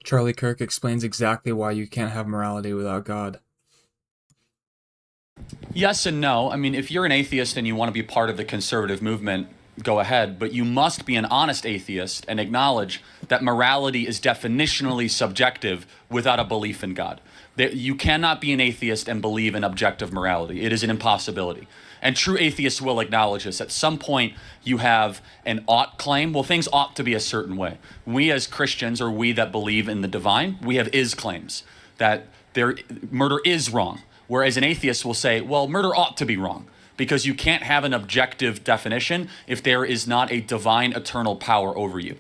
Charlie Kirk explains exactly why you can't have morality without God. Yes and no. I mean, if you're an atheist and you want to be part of the conservative movement, go ahead. But you must be an honest atheist and acknowledge that morality is definitionally subjective without a belief in God. You cannot be an atheist and believe in objective morality. It is an impossibility. And true atheists will acknowledge this. At some point, you have an ought claim. Well, things ought to be a certain way. We as Christians, or we that believe in the divine, we have is claims that murder is wrong. Whereas an atheist will say, well, murder ought to be wrong, because you can't have an objective definition if there is not a divine eternal power over you.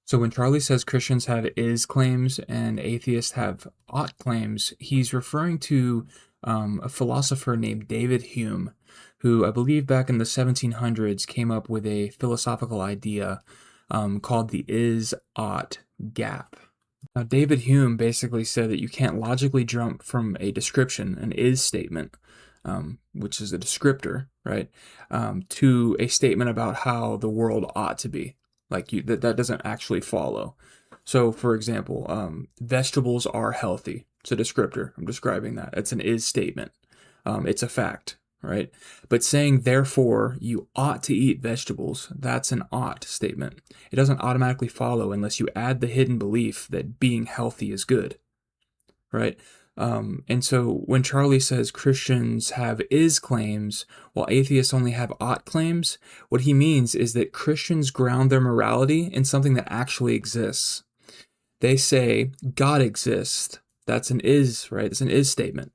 So when Charlie says Christians have is claims and atheists have ought claims, he's referring to a philosopher named David Hume, who I believe back in the 1700s came up with a philosophical idea called the is-ought gap. Now, David Hume basically said that you can't logically jump from a description, an is statement, which is a descriptor, right, to a statement about how the world ought to be. Like that doesn't actually follow. So, for example, vegetables are healthy. It's a descriptor. I'm describing that. It's an is statement. It's a fact, right? But saying, therefore, you ought to eat vegetables, that's an ought statement. It doesn't automatically follow unless you add the hidden belief that being healthy is good, right? And so when Charlie says Christians have is claims while atheists only have ought claims, what he means is that Christians ground their morality in something that actually exists. They say God exists. That's an is, right? It's an is statement.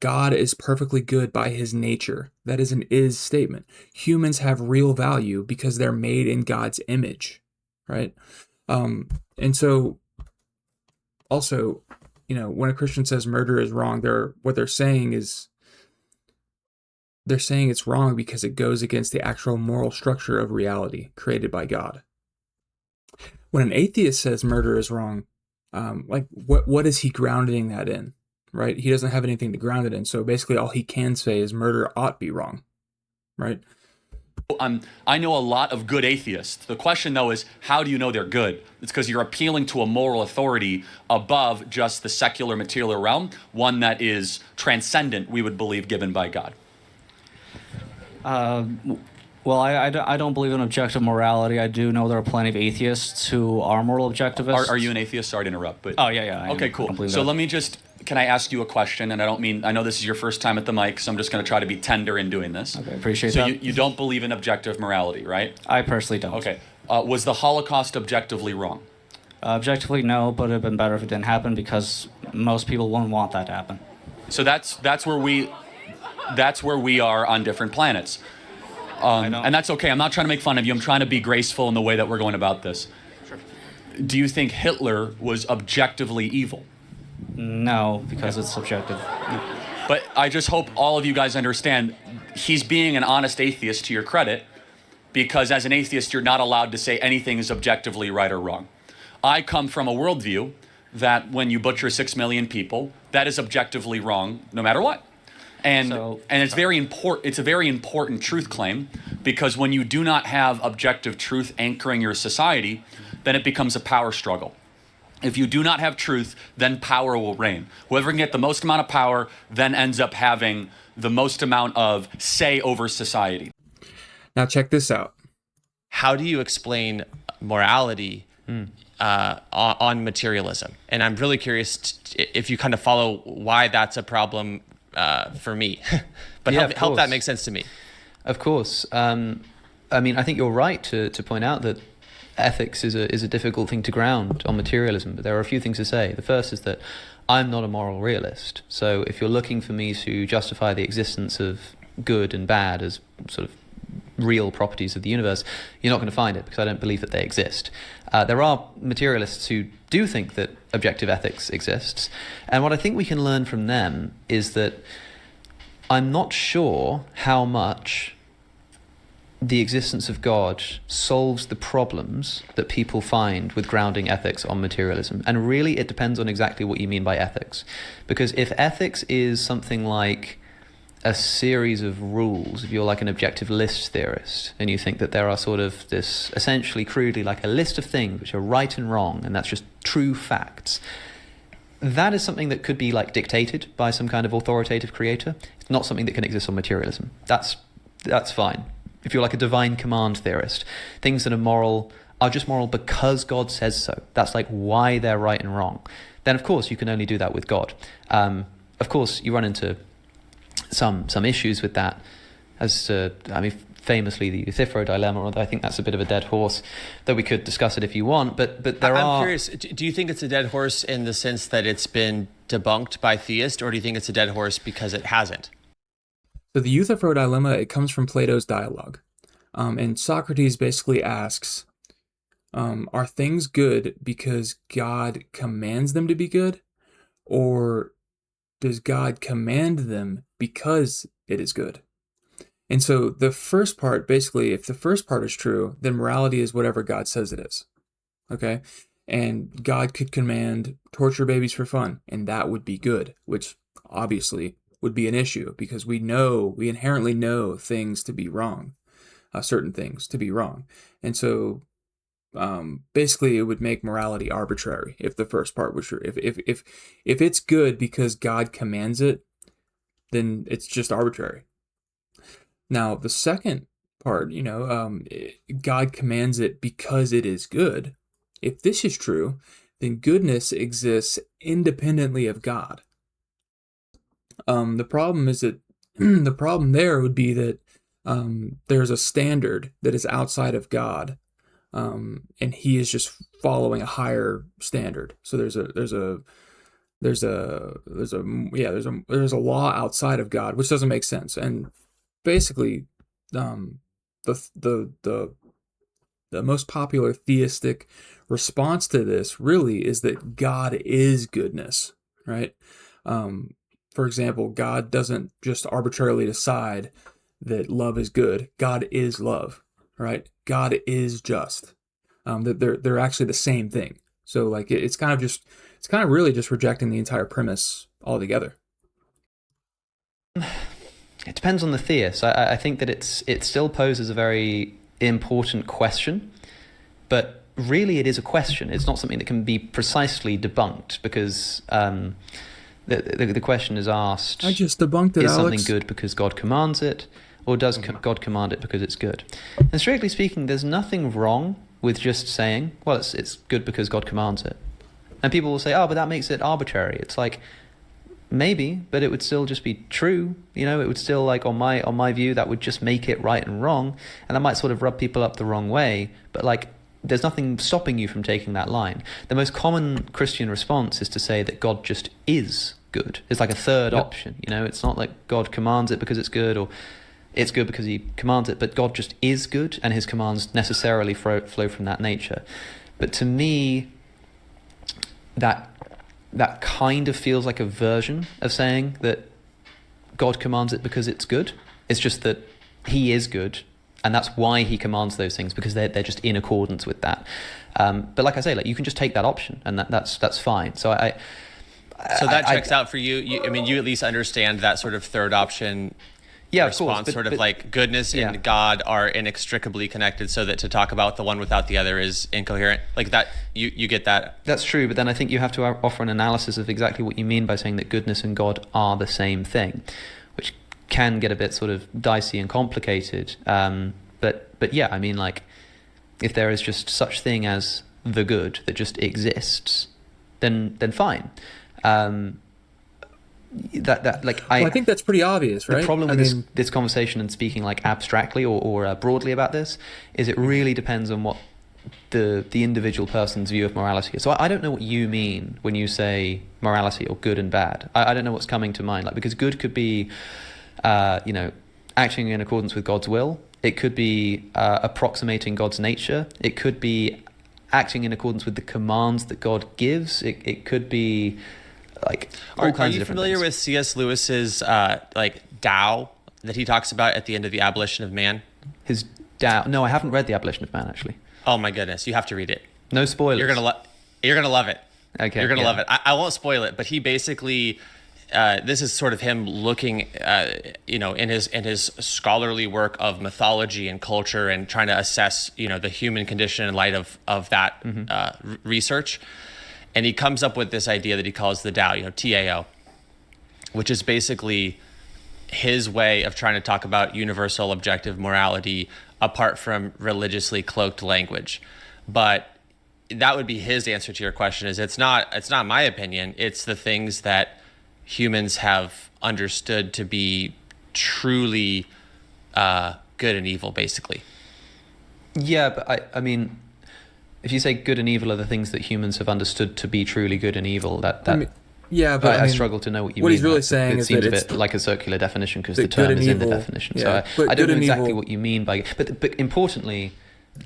God is perfectly good by his nature. That is an is statement. Humans have real value because they're made in God's image, right? And so also, when a Christian says murder is wrong, what they're saying is they're saying it's wrong because it goes against the actual moral structure of reality created by God. When an atheist says murder is wrong, what is he grounding that in, right? He doesn't have anything to ground it in. So basically all he can say is murder ought be wrong, right? I know a lot of good atheists. The question, though, is how do you know they're good? It's because you're appealing to a moral authority above just the secular material realm, one that is transcendent, we would believe, given by God. Well, I don't believe in objective morality. I do know there are plenty of atheists who are moral objectivists. Are you an atheist? Sorry to interrupt. But Oh, yeah. Okay, cool. So can I ask you a question? And I know this is your first time at the mic, so I'm just going to try to be tender in doing this. Okay, appreciate that. So you don't believe in objective morality, right? I personally don't. Okay. Was the Holocaust objectively wrong? Objectively, no, but it would have been better if it didn't happen because most people wouldn't want that to happen. So that's where we are on different planets. And that's okay. I'm not trying to make fun of you. I'm trying to be graceful in the way that we're going about this. Sure. Do you think Hitler was objectively evil? No, because it's subjective. But I just hope all of you guys understand he's being an honest atheist to your credit, because as an atheist, you're not allowed to say anything is objectively right or wrong. I come from a worldview that when you butcher 6 million people, that is objectively wrong no matter what. And it's very important. It's a very important truth claim, because when you do not have objective truth anchoring your society, then it becomes a power struggle. If you do not have truth, then power will reign. Whoever can get the most amount of power then ends up having the most amount of say over society. Now check this out. How do you explain morality on materialism? And I'm really curious if you kind of follow why that's a problem for me. But help that make sense to me. Of course. I think you're right to point out that ethics is a difficult thing to ground on materialism, but there are a few things to say. The first is that I'm not a moral realist. So if you're looking for me to justify the existence of good and bad as sort of real properties of the universe, you're not going to find it, because I don't believe that they exist. There are materialists who do think that objective ethics exists, and what I think we can learn from them is that I'm not sure how much the existence of God solves the problems that people find with grounding ethics on materialism. And really, it depends on exactly what you mean by ethics. Because if ethics is something like a series of rules, if you're like an objectivist theorist and you think that there are sort of this, essentially crudely, like a list of things which are right and wrong, and that's just true facts, that is something that could be like dictated by some kind of authoritative creator. It's not something that can exist on materialism. That's fine. If you're like a divine command theorist, things that are moral are just moral because God says so. That's like why they're right and wrong. Then of course you can only do that with God. Of course you run into some issues with that, as to, I mean, famously the Euthyphro Dilemma, although I think that's a bit of a dead horse, that we could discuss it if you want, but I'm curious, do you think it's a dead horse in the sense that it's been debunked by theists, or do you think it's a dead horse because it hasn't? So the Euthyphro Dilemma, it comes from Plato's dialogue. And Socrates basically asks, are things good because God commands them to be good? Or does God command them because it is good? And so the first part, basically, if the first part is true, then morality is whatever God says it is. Okay? And God could command torture babies for fun, and that would be good, which obviously would be an issue because we inherently know things to be wrong, certain things to be wrong. And so basically it would make morality arbitrary if the first part was true. If it's good because God commands it, then it's just arbitrary. Now, the second part, God commands it because it is good. If this is true, then goodness exists independently of God. The problem is that the problem there would be that there's a standard that is outside of God, and he is just following a higher standard. So there's a law outside of God, which doesn't make sense. And basically, the most popular theistic response to this really is that God is goodness, right? For example, God doesn't just arbitrarily decide that love is good. God is love, right? God is just. That they're actually the same thing. So like it's kind of really just rejecting the entire premise altogether. It depends on the theist. I think that it still poses a very important question, but really it is a question. It's not something that can be precisely debunked because the question is asked. I just debunked it, Is Alex. something good because God commands it, or does God command it because it's good? And strictly speaking, there's nothing wrong with just saying, well, it's good because God commands it. And people will say, oh, but that makes it arbitrary. It's like, maybe, but it would still just be true. It would still, like, on my view, that would just make it right and wrong, and that might sort of rub people up the wrong way. But like, there's nothing stopping you from taking that line. The most common Christian response is to say that God just is good. It's like a third option. It's not like God commands it because it's good, or it's good because he commands it, but God just is good, and his commands necessarily flow from that nature. But to me, that kind of feels like a version of saying that God commands it because it's good. It's just that he is good, and that's why he commands those things, because they're just in accordance with that. But like I say, like, you can just take that option, and that's fine. So So that checks out for you. You at least understand that sort of third option. Yeah, response, of course, but like goodness and God are inextricably connected, so that to talk about the one without the other is incoherent. Like that, you get that. That's true, but then I think you have to offer an analysis of exactly what you mean by saying that goodness and God are the same thing, which can get a bit sort of dicey and complicated. But yeah, I mean, like, if there is just such thing as the good that just exists, then fine. I think that's pretty obvious, right? The problem with this conversation and speaking like abstractly or broadly about this is it really depends on what the individual person's view of morality is. So I don't know what you mean when you say morality or good and bad. I don't know what's coming to mind. Like, because good could be, acting in accordance with God's will. It could be approximating God's nature. It could be acting in accordance with the commands that God gives. It could be like all kinds of different things. Are you familiar with C.S. Lewis's Tao that he talks about at the end of the Abolition of Man? His Tao? No, I haven't read the Abolition of Man, actually. Oh my goodness, you have to read it. No spoilers. You're gonna love it. Okay, you're gonna love it. I won't spoil it, but he basically this is sort of him looking, in his scholarly work of mythology and culture and trying to assess, the human condition in light of that research. And he comes up with this idea that he calls the Tao, TAO, which is basically his way of trying to talk about universal objective morality apart from religiously cloaked language. But that would be his answer to your question. Is it's not my opinion. It's the things that humans have understood to be truly good and evil, basically. Yeah, but I mean, if you say good and evil are the things that humans have understood to be truly good and evil, yeah, but I struggle to know what you mean. What he's really saying it is seems that a it's bit like a circular definition because the the term good is and in the evil, definition. yeah, So I don't know exactly evil, what you mean by, but importantly,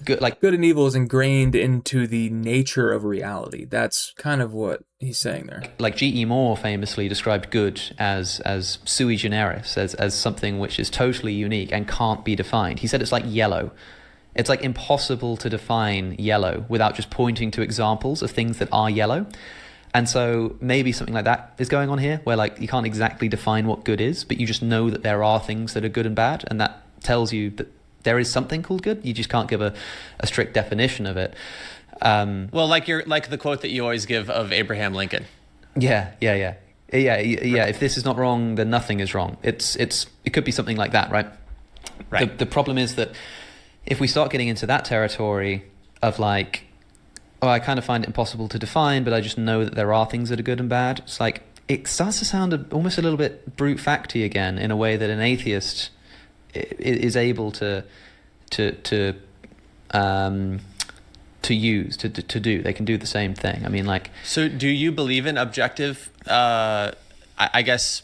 good and evil is ingrained into the nature of reality. That's kind of what he's saying there. Like G.E. Moore famously described good as sui generis, as something which is totally unique and can't be defined. He said it's like yellow. It's like impossible to define yellow without just pointing to examples of things that are yellow. And so maybe something like that is going on here, where like you can't exactly define what good is, but you just know that there are things that are good and bad, and that tells you that there is something called good. You just can't give a strict definition of it. Well, like the quote that you always give of Abraham Lincoln. Yeah. If this is not wrong, then nothing is wrong. It could be something like that, right? Right. The problem is that if we start getting into that territory of like, oh, I kind of find it impossible to define, but I just know that there are things that are good and bad. It's like it starts to sound almost a little bit brute facty again, in a way that an atheist is able to use to do. They can do the same thing. I mean, like. So, do you believe in objective? I guess.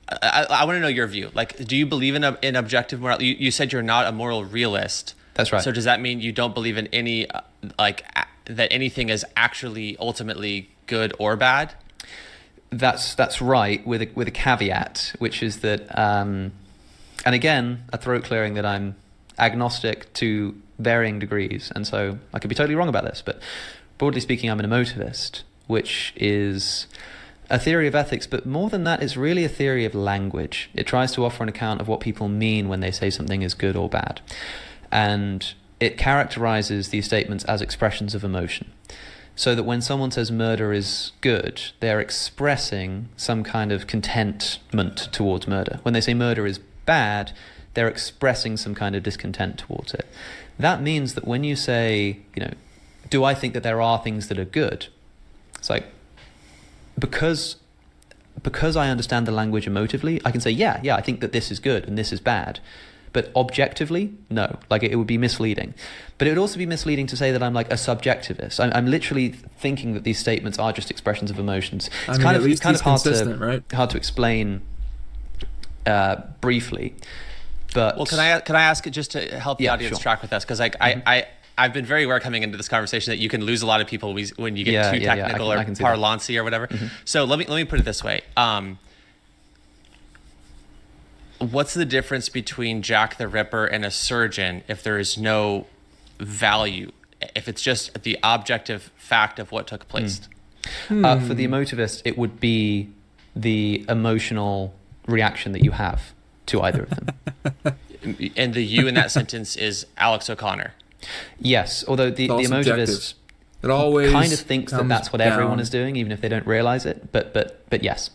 I want to know your view. Like, do you believe in objective morality? You said you're not a moral realist. That's right. So does that mean you don't believe in any that anything is actually ultimately good or bad? That's right, with a caveat, which is that, and again, a throat clearing that I'm agnostic to varying degrees, and so I could be totally wrong about this, but broadly speaking, I'm an emotivist, which is a theory of ethics, but more than that, it's really a theory of language. It tries to offer an account of what people mean when they say something is good or bad. And it characterizes these statements as expressions of emotion. So that when someone says murder is good, they're expressing some kind of contentment towards murder. When they say murder is bad, they're expressing some kind of discontent towards it. That means that when you say, do I think that there are things that are good? It's like, because I understand the language emotively, I can say, yeah, I think that this is good and this is bad. But objectively, no. Like, it would be misleading. But it would also be misleading to say that I'm like a subjectivist. I'm literally thinking that these statements are just expressions of emotions. It's kind of hard to explain briefly. But well, can I ask just to help the audience track with us? Because I've been very aware coming into this conversation that you can lose a lot of people when you get too technical or parlancy or whatever. Mm-hmm. So let me put it this way. What's the difference between Jack the Ripper and a surgeon if there is no value, if it's just the objective fact of what took place? For the emotivist, it would be the emotional reaction that you have to either of them. And the you in that sentence is Alex O'Connor. Yes, although the emotivist it always kind of thinks that that's what everyone is doing, even if they don't realize it. But yes.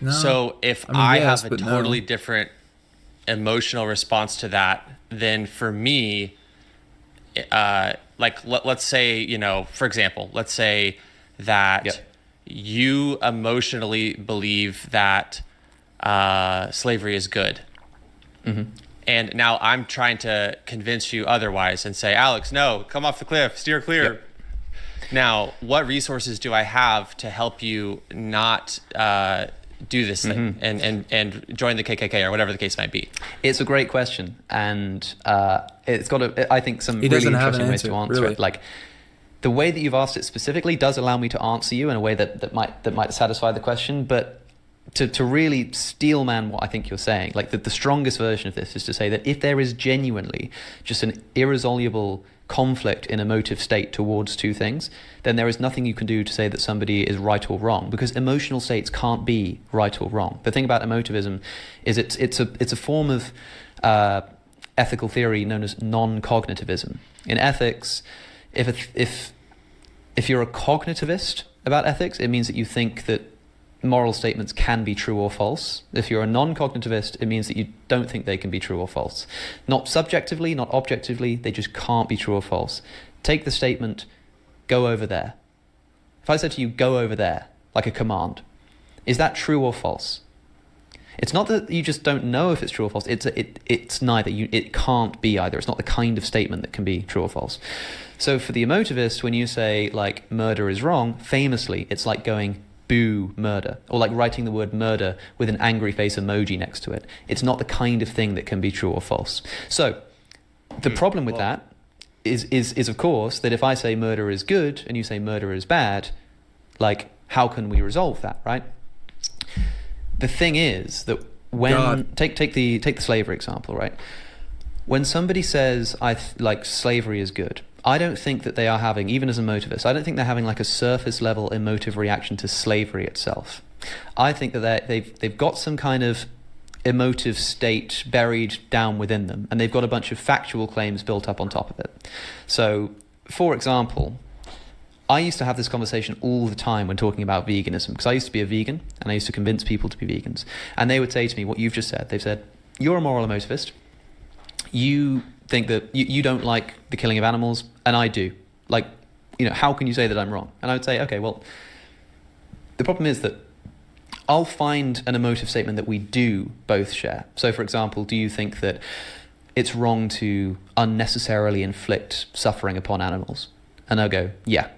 No. So if I have a totally different emotional response to that, then for me, let's say, for example, let's say that you emotionally believe that slavery is good. Mm-hmm. And now I'm trying to convince you otherwise and say, Alex, no, come off the cliff, steer clear. Yep. Now, what resources do I have to help you not do this thing and join the KKK or whatever the case might be? It's a great question, and it's got, I think, some really interesting ways to answer it. Like, the way that you've asked it specifically does allow me to answer you in a way that might satisfy the question, but to really steelman what I think you're saying, like the strongest version of this is to say that if there is genuinely just an irresolvable conflict in emotive state towards two things, then there is nothing you can do to say that somebody is right or wrong, because emotional states can't be right or wrong. The thing about emotivism is it's a form of ethical theory known as non-cognitivism. In ethics, if you're a cognitivist about ethics, it means that you think that moral statements can be true or false. If you're a non-cognitivist, it means that you don't think they can be true or false. Not subjectively, not objectively, they just can't be true or false. Take the statement, go over there. If I said to you, go over there, like a command, is that true or false? It's not that you just don't know if it's true or false. It's neither. It can't be either. It's not the kind of statement that can be true or false. So for the emotivist, when you say, like, murder is wrong, famously, it's like going, boo, murder, or like writing the word murder with an angry face emoji next to it. It's not the kind of thing that can be true or false. So the problem with that is of course that if I say murder is good and you say murder is bad, like, how can we resolve that, right? The thing is that when take the slavery example, right? When somebody says like slavery is good, I don't think that they are having, even as a motivist, I don't think they're having like a surface level emotive reaction to slavery itself. I think that they've got some kind of emotive state buried down within them, and they've got a bunch of factual claims built up on top of it. So, for example, I used to have this conversation all the time when talking about veganism, because I used to be a vegan, and I used to convince people to be vegans. And they would say to me what you've just said. They've said, you're a moral emotivist. You think that you don't like the killing of animals, and I do. Like, how can you say that I'm wrong? And I would say, okay, well, the problem is that I'll find an emotive statement that we do both share. So, for example, do you think that it's wrong to unnecessarily inflict suffering upon animals? And I'll go, yeah.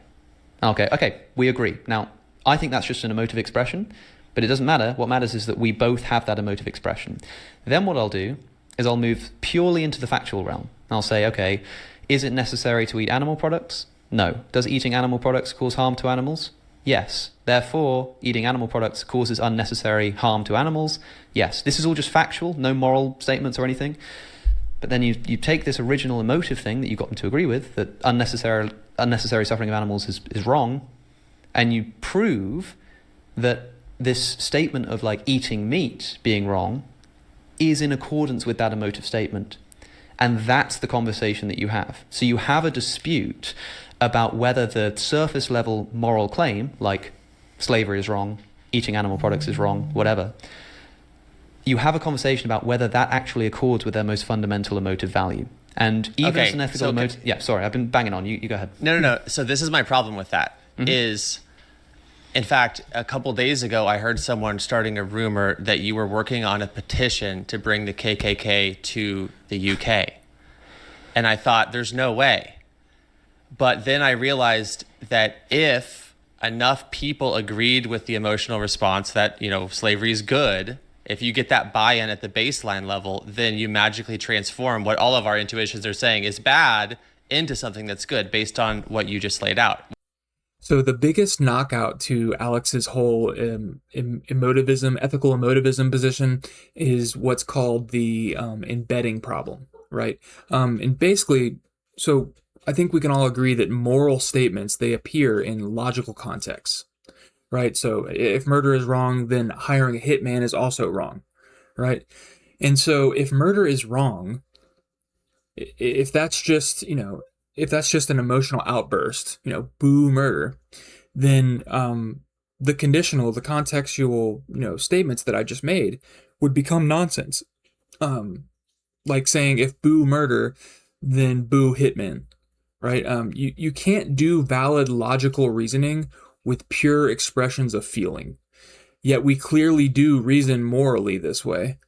Okay, we agree. Now, I think that's just an emotive expression, but it doesn't matter. What matters is that we both have that emotive expression. Then what I'll do is I'll move purely into the factual realm. I'll say, okay, is it necessary to eat animal products? No. Does eating animal products cause harm to animals? Yes. Therefore, eating animal products causes unnecessary harm to animals? Yes. This is all just factual, no moral statements or anything. But then you take this original emotive thing that you got them to agree with, that unnecessary suffering of animals is wrong, and you prove that this statement of like eating meat being wrong is in accordance with that emotive statement. And that's the conversation that you have. So you have a dispute about whether the surface level moral claim, like slavery is wrong, eating animal products is wrong, whatever, you have a conversation about whether that actually accords with their most fundamental emotive value. And even as an ethical emotive... Yeah, sorry, I've been banging on. You go ahead. No. So this is my problem with that, is... In fact, a couple days ago, I heard someone starting a rumor that you were working on a petition to bring the KKK to the UK. And I thought, there's no way. But then I realized that if enough people agreed with the emotional response that, slavery is good, if you get that buy-in at the baseline level, then you magically transform what all of our intuitions are saying is bad into something that's good based on what you just laid out. So the biggest knockout to Alex's whole emotivism, ethical emotivism position is what's called the embedding problem, right? And basically, so I think we can all agree that moral statements, they appear in logical contexts, right? So if murder is wrong, then hiring a hitman is also wrong, right? And so if murder is wrong, if that's just, if that's just an emotional outburst, boo murder, then the conditional, the contextual, statements that I just made would become nonsense. Like saying if boo murder, then boo hitman, right? You can't do valid logical reasoning with pure expressions of feeling. Yet we clearly do reason morally this way.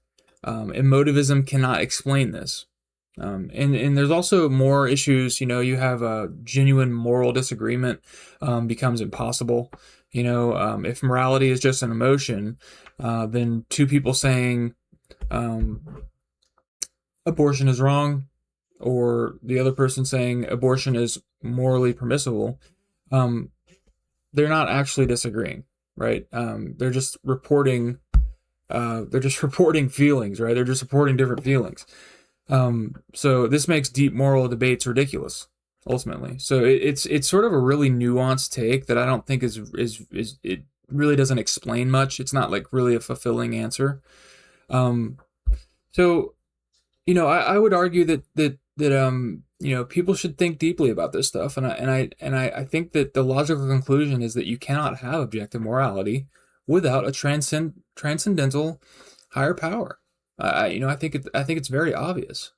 Emotivism cannot explain this. And there's also more issues, you have a genuine moral disagreement becomes impossible. If morality is just an emotion, then two people saying abortion is wrong, or the other person saying abortion is morally permissible, they're not actually disagreeing, right? They're just reporting feelings, right? They're just reporting different feelings. So this makes deep moral debates ridiculous, ultimately. So it's sort of a really nuanced take that I don't think is it really doesn't explain much. It's not like really a fulfilling answer. Um, so I would argue that people should think deeply about this stuff, and I think that the logical conclusion is that you cannot have objective morality without a transcendental higher power. I think it's very obvious.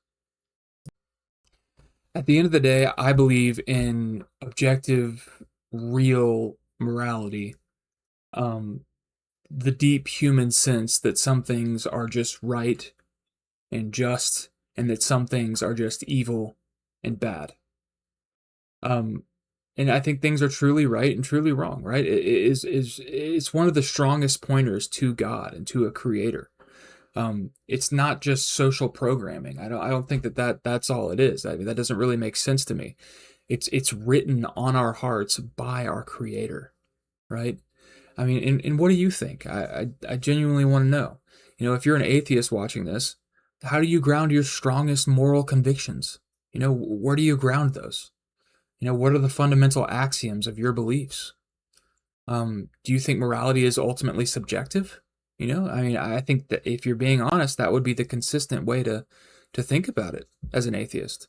At the end of the day, I believe in objective, real morality. Um, the deep human sense that some things are just right and just, and that some things are just evil and bad. Um, and I think things are truly right and truly wrong. Right? It's one of the strongest pointers to God and to a creator. It's not just social programming. I don't think that's all it is. I mean, that doesn't really make sense to me. It's written on our hearts by our creator, right? I mean, and what do you think? I genuinely want to know. If you're an atheist watching this, how do you ground your strongest moral convictions? Where do you ground those? What are the fundamental axioms of your beliefs? Do you think morality is ultimately subjective? I mean, I think that if you're being honest, that would be the consistent way to think about it as an atheist.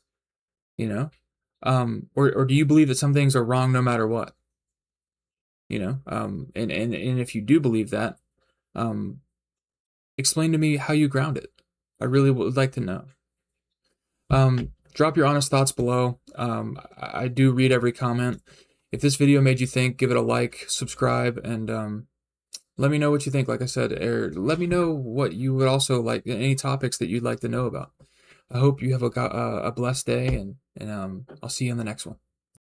Or do you believe that some things are wrong no matter what? And if you do believe that, explain to me how you ground it. I really would like to know. Drop your honest thoughts below. I do read every comment. If this video made you think, give it a like, subscribe, and let me know what you think. Like I said, or let me know what you would also like, any topics that you'd like to know about. I hope you have a blessed day, and I'll see you in the next one.